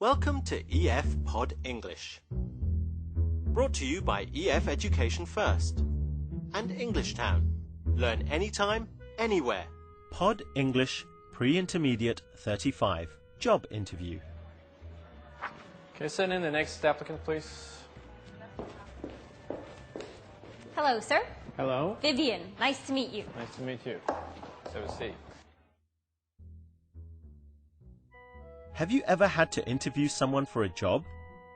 Welcome to EF Pod English. Brought to you by EF Education First and English Town. Learn anytime, anywhere. Pod English Pre-Intermediate 35. Job interview. Okay, send in the next applicant, please. Hello, sir. Hello. Vivian, nice to meet you. Nice to meet you. Let's have a seat. Have you ever had to interview someone for a job?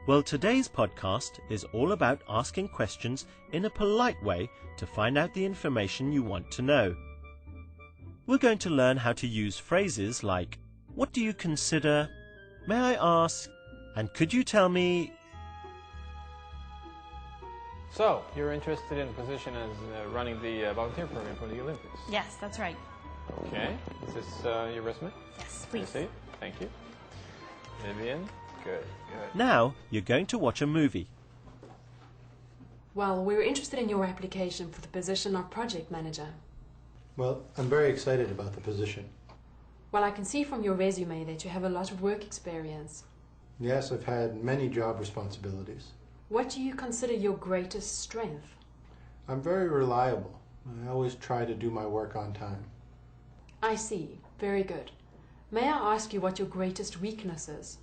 Well, today's podcast is all about asking questions in a polite way to find out the information you want to know. We're going to learn how to use phrases like, "What do you consider?" "May I ask?" and "Could you tell me?" So, you're interested in a position as running the volunteer program for the Olympics? Yes, that's right. Okay. Is this your resume? Yes, Can I please. see it? Thank you. Vivian? Good, good. Now you're going to watch a movie. Well, we were interested in your application for the position of project manager. Well, I'm very excited about the position. Well, I can see from your resume that you have a lot of work experience. Yes, I've had many job responsibilities. What do you consider your greatest strength? I'm very reliable. I always try to do my work on time. I see. Very good. May I ask you what your greatest weakness is?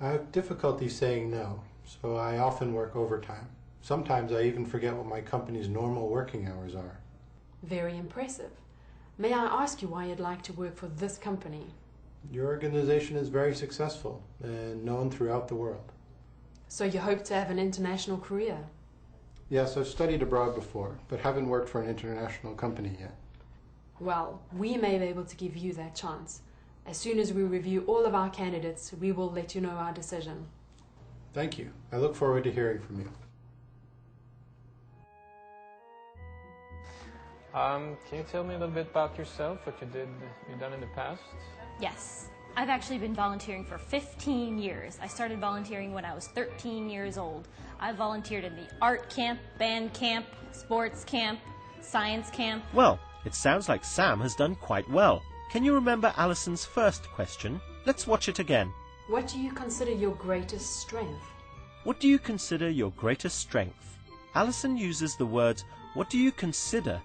I have difficulty saying no, so I often work overtime. Sometimes I even forget what my company's normal working hours are. Very impressive. May I ask you why you'd like to work for this company? Your organization is very successful and known throughout the world. So you hope to have an international career? Yes, I've studied abroad before, but haven't worked for an international company yet. Well, we may be able to give you that chance. As soon as we review all of our candidates, we will let you know our decision. Thank you. I look forward to hearing from you. Can you tell me a little bit about yourself, what you've done in the past? Yes. I've actually been volunteering for 15 years. I started volunteering when I was 13 years old. I volunteered in the art camp, band camp, sports camp, science camp. Well, it sounds like Sam has done quite well. Can you remember Alison's first question? Let's watch it again. What do you consider your greatest strength? What do you consider your greatest strength? Alison uses the words, "What do you consider?"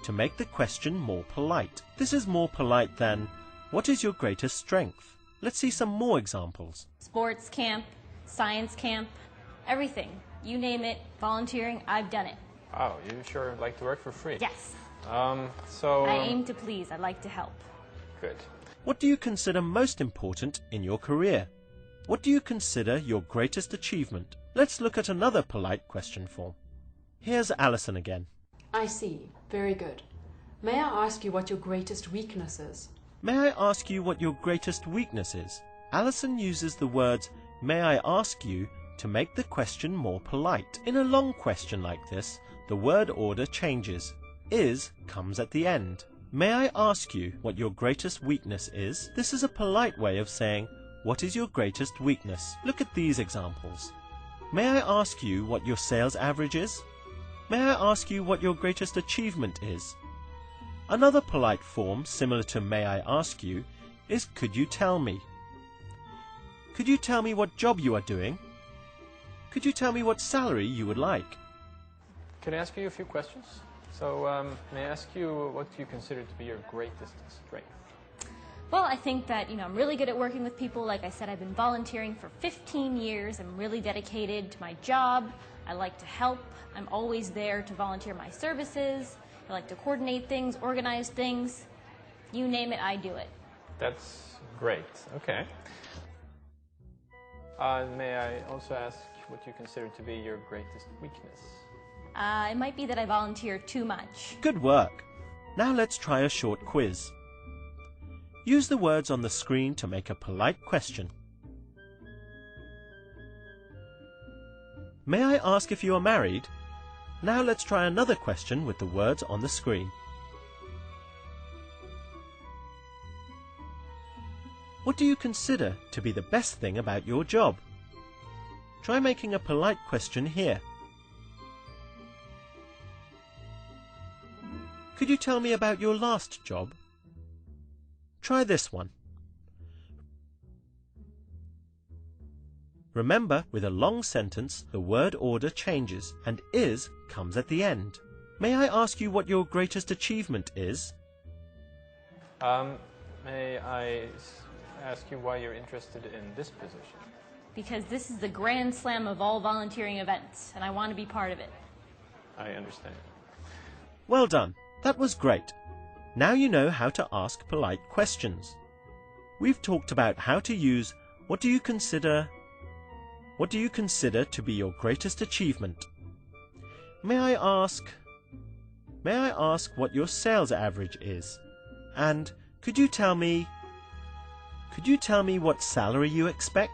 to make the question more polite. This is more polite than, "What is your greatest strength?" Let's see some more examples. Sports camp, science camp, everything. You name it, volunteering, I've done it. Oh, you sure like to work for free? Yes. I aim to please. I like to help. Good. What do you consider most important in your career? What do you consider your greatest achievement? Let's look at another polite question form. Here's Alison again. I see. Very good. May I ask you what your greatest weakness is? May I ask you what your greatest weakness is? Alison uses the words, "May I ask you?" to make the question more polite. In a long question like this, the word order changes. Is comes at the end. May I ask you what your greatest weakness is? This is a polite way of saying, what is your greatest weakness? Look at these examples. May I ask you what your sales average is? May I ask you what your greatest achievement is? Another polite form similar to may I ask you is could you tell me? Could you tell me what job you are doing? Could you tell me what salary you would like? Can I ask you a few questions? So, may I ask you what you consider to be your greatest strength? Well, I think that, I'm really good at working with people. Like I said, I've been volunteering for 15 years. I'm really dedicated to my job. I like to help. I'm always there to volunteer my services. I like to coordinate things, organize things. You name it, I do it. That's great. Okay. May I also ask what you consider to be your greatest weakness? It might be that I volunteer too much. Good work. Now let's try a short quiz. Use the words on the screen to make a polite question. May I ask if you are married? Now let's try another question with the words on the screen. What do you consider to be the best thing about your job? Try making a polite question here. Could you tell me about your last job? Try this one. Remember, with a long sentence, the word order changes and is comes at the end. May I ask you what your greatest achievement is? May I ask you why you're interested in this position? Because this is the grand slam of all volunteering events, and I want to be part of it. I understand. Well done. That was great. Now you know how to ask polite questions. We've talked about how to use what do you consider to be your greatest achievement? May I ask what your sales average is? And could you tell me what salary you expect?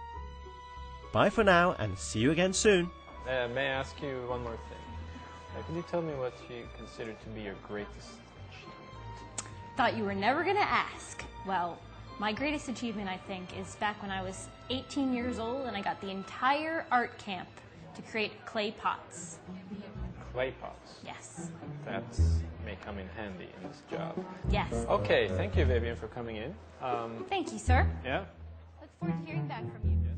Bye for now and see you again soon. May I ask you one more thing? Could you tell me what you consider to be your greatest achievement? Thought you were never going to ask. Well, my greatest achievement, I think, is back when I was 18 years old and I got the entire art camp to create clay pots. Clay pots? Yes. That may come in handy in this job. Yes. Okay, thank you, Vivian, for coming in. Thank you, sir. Yeah? Look forward to hearing back from you. Yes.